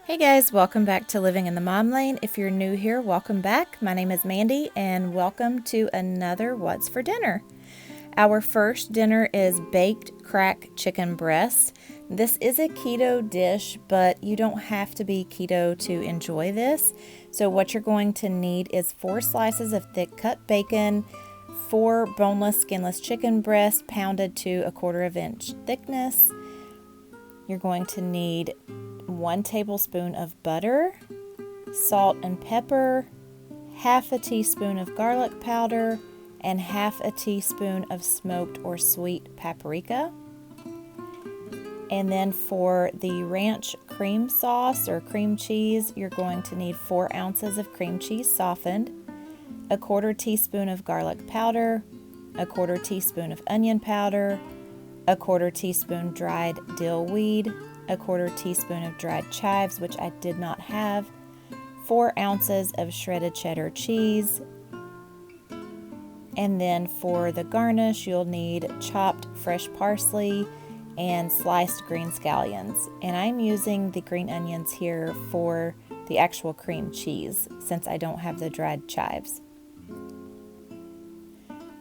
Hey guys, welcome back to Living in the Mom Lane. If you're new here, welcome back. My name is Mandy and welcome to another What's for Dinner. Our first dinner is baked crack chicken breast. This is a keto dish, but you don't have to be keto to enjoy this. So what you're going to need is 4 slices of thick cut bacon, 4 boneless skinless chicken breasts pounded to 1/4 inch thickness. You're going to need 1 tablespoon of butter, salt and pepper, half a teaspoon of garlic powder, and half a teaspoon of smoked or sweet paprika. And then for the ranch cream sauce or cream cheese, you're going to need 4 ounces of cream cheese softened, 1/4 teaspoon of garlic powder, 1/4 teaspoon of onion powder, 1/4 teaspoon dried dill weed, 1/4 teaspoon of dried chives, which I did not have, 4 ounces of shredded cheddar cheese, and then for the garnish you'll need chopped fresh parsley and sliced green scallions. And I'm using the green onions here for the actual cream cheese since I don't have the dried chives.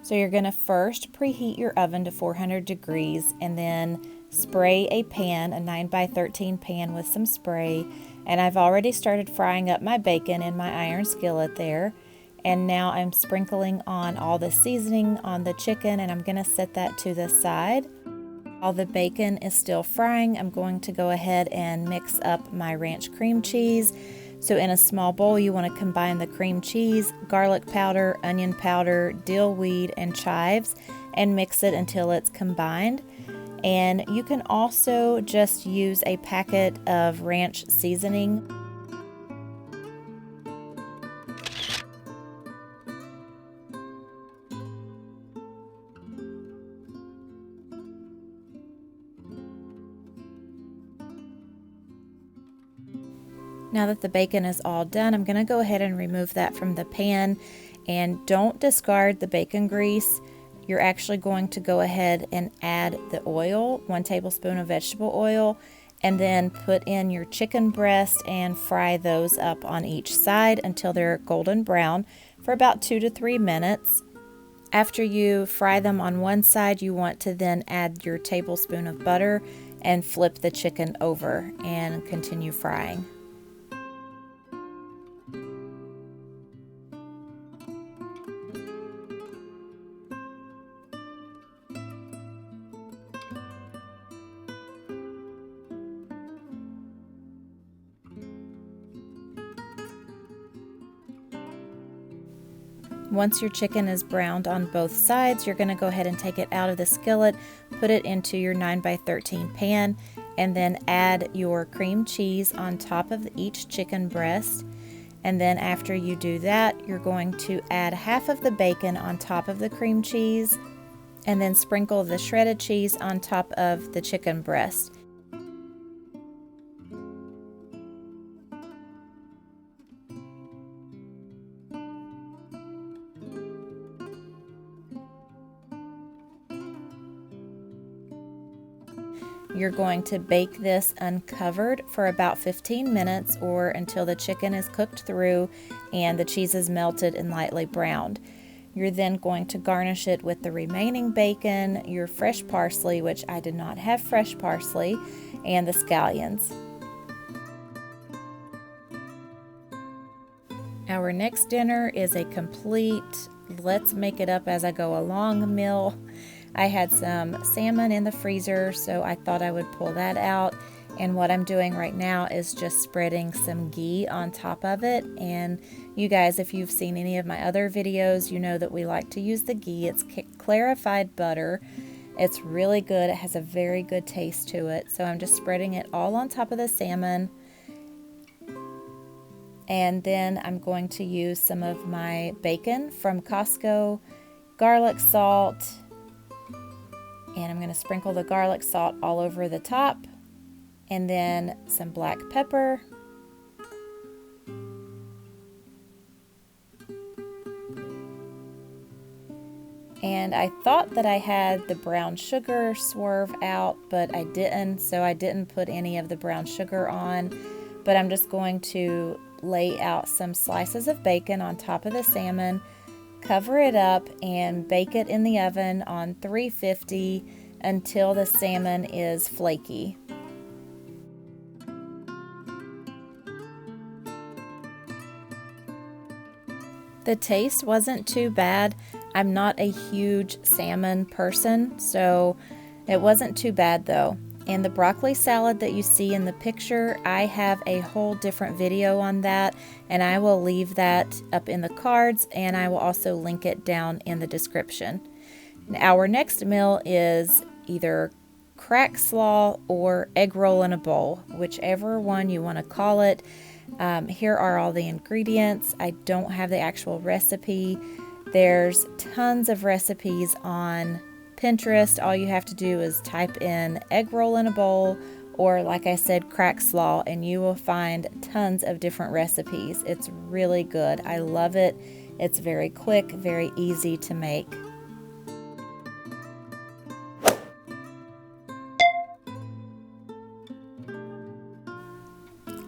So you're going to first preheat your oven to 400 degrees and then spray a pan, a 9x13 pan with some spray. And I've already started frying up my bacon in my iron skillet there. And now I'm sprinkling on all the seasoning on the chicken and I'm going to set that to the side. While the bacon is still frying, I'm going to go ahead and mix up my ranch cream cheese. So in a small bowl, you want to combine the cream cheese, garlic powder, onion powder, dill weed, and chives, and mix it until it's combined. And you can also just use a packet of ranch seasoning. Now that the bacon is all done, I'm going to go ahead and remove that from the pan. And don't discard the bacon grease. You're actually going to go ahead and add the oil, 1 tablespoon of vegetable oil, and then put in your chicken breast and fry those up on each side until they're golden brown for about 2 to 3 minutes. After you fry them on one side, you want to then add your tablespoon of butter and flip the chicken over and continue frying. Once your chicken is browned on both sides, you're going to go ahead and take it out of the skillet, put it into your 9x13 pan, and then add your cream cheese on top of each chicken breast. And then after you do that, you're going to add half of the bacon on top of the cream cheese, and then sprinkle the shredded cheese on top of the chicken breast. You're going to bake this uncovered for about 15 minutes or until the chicken is cooked through and the cheese is melted and lightly browned. You're then going to garnish it with the remaining bacon, your fresh parsley, which I did not have fresh parsley, and the scallions. Our next dinner is a complete let's make it up as I go along meal. I had some salmon in the freezer, so I thought I would pull that out. And what I'm doing right now is just spreading some ghee on top of it. And you guys, if you've seen any of my other videos, you know that we like to use the ghee. It's clarified butter. It's really good. It has a very good taste to it. So I'm just spreading it all on top of the salmon. And then I'm going to use some of my bacon from Costco, garlic salt, and I'm going to sprinkle the garlic salt all over the top, and then some black pepper, and I thought that I had the brown sugar swerve out, but I didn't, so I didn't put any of the brown sugar on. but I'm just going to lay out some slices of bacon on top of the salmon, cover it up, and bake it in the oven on 350 until the salmon is flaky. The taste wasn't too bad. I'm not a huge salmon person, so it wasn't too bad though. And the broccoli salad that you see in the picture, I have a whole different video on that, and I will leave that up in the cards, and I will also link it down in the description. Our next meal is either crack slaw or egg roll in a bowl, whichever one you want to call it. Here are all the ingredients. I don't have the actual recipe. There's tons of recipes on Pinterest. All you have to do is type in egg roll in a bowl, or like I said, crack slaw, and you will find tons of different recipes. It's really good. I love it. It's very quick, very easy to make.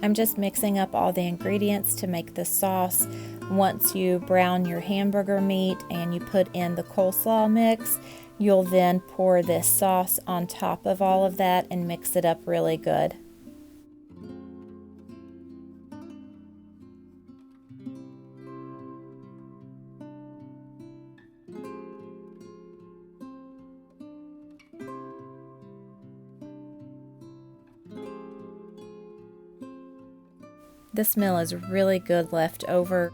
I'm just mixing up all the ingredients to make the sauce. Once you brown your hamburger meat and you put in the coleslaw mix, you'll then pour this sauce on top of all of that and mix it up really good. This meal is really good left over.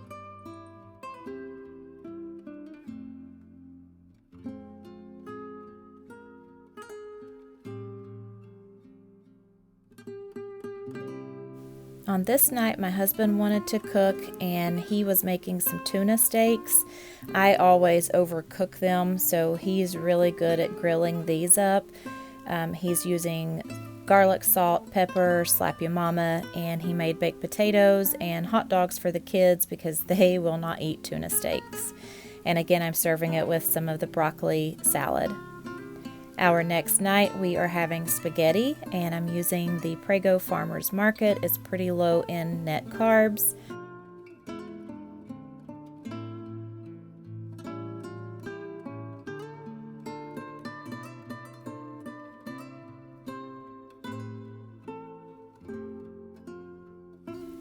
On this night, my husband wanted to cook, and he was making some tuna steaks. I always overcook them, so he's really good at grilling these up. He's using garlic, salt, pepper, slap your mama, and he made baked potatoes and hot dogs for the kids because they will not eat tuna steaks. And again, I'm serving it with some of the broccoli salad. Our next night, we are having spaghetti, and I'm using the Prego Farmers Market. It's pretty low in net carbs.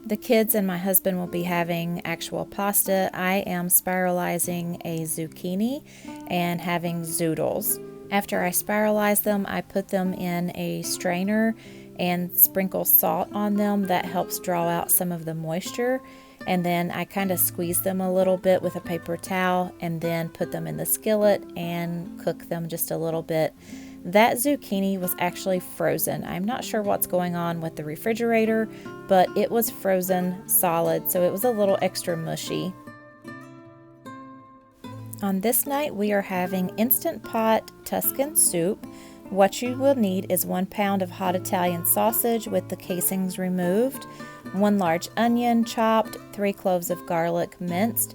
The kids and my husband will be having actual pasta. I am spiralizing a zucchini and having zoodles. After I spiralize them, I put them in a strainer and sprinkle salt on them. That helps draw out some of the moisture. And then I kind of squeeze them a little bit with a paper towel and then put them in the skillet and cook them just a little bit. That zucchini was actually frozen. I'm not sure what's going on with the refrigerator, but it was frozen solid, so it was a little extra mushy. On this night, we are having Instant Pot Tuscan soup. What you will need is 1 pound of hot Italian sausage with the casings removed, 1 large onion chopped, 3 cloves of garlic minced,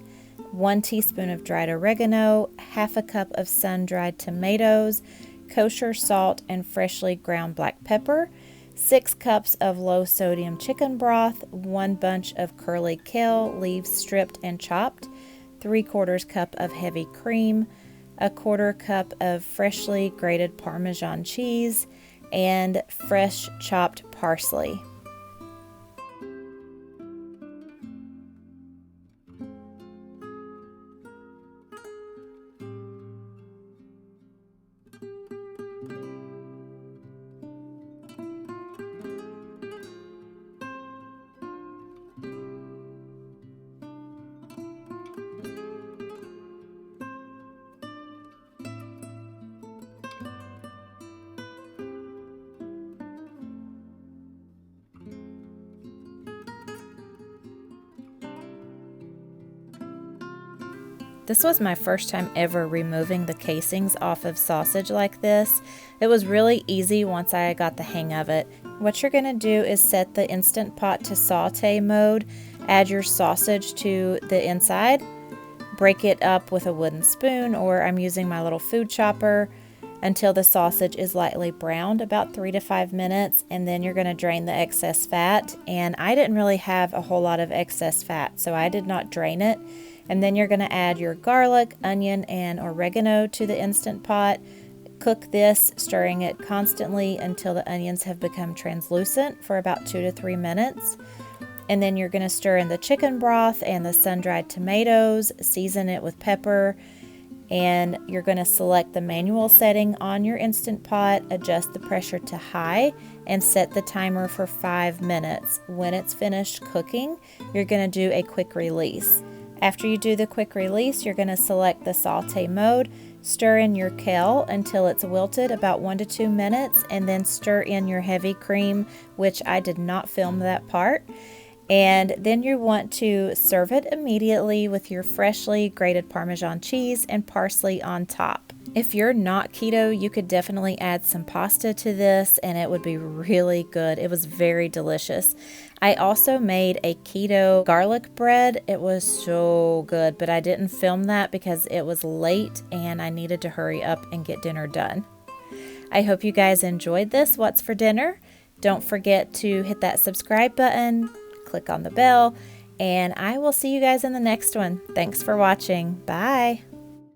1 teaspoon of dried oregano, half a cup of sun-dried tomatoes, kosher salt and freshly ground black pepper, 6 cups of low-sodium chicken broth, 1 bunch of curly kale, leaves stripped and chopped, 3/4 cup of heavy cream, 1/4 cup of freshly grated Parmesan cheese, and fresh chopped parsley. This was my first time ever removing the casings off of sausage like this. It was really easy once I got the hang of it. What you're going to do is set the Instant Pot to saute mode, add your sausage to the inside, break it up with a wooden spoon, or I'm using my little food chopper, until the sausage is lightly browned, about 3 to 5 minutes, and then you're going to drain the excess fat. And I didn't really have a whole lot of excess fat, so I did not drain it. And then you're going to add your garlic, onion, and oregano to the Instant Pot. Cook this, stirring it constantly until the onions have become translucent for about 2 to 3 minutes. And then you're going to stir in the chicken broth and the sun-dried tomatoes, season it with pepper, and you're going to select the manual setting on your Instant Pot, adjust the pressure to high, and set the timer for 5 minutes. When it's finished cooking, you're going to do a quick release. After you do the quick release, you're going to select the saute mode, stir in your kale until it's wilted about 1 to 2 minutes, and then stir in your heavy cream, which I did not film that part. And then you want to serve it immediately with your freshly grated Parmesan cheese and parsley on top. If you're not keto, you could definitely add some pasta to this and it would be really good. It was very delicious. I also made a keto garlic bread. It was so good, but I didn't film that because it was late and I needed to hurry up and get dinner done. I hope you guys enjoyed this What's for Dinner. Don't forget to hit that subscribe button, click on the bell, and I will see you guys in the next one. Thanks for watching. Bye.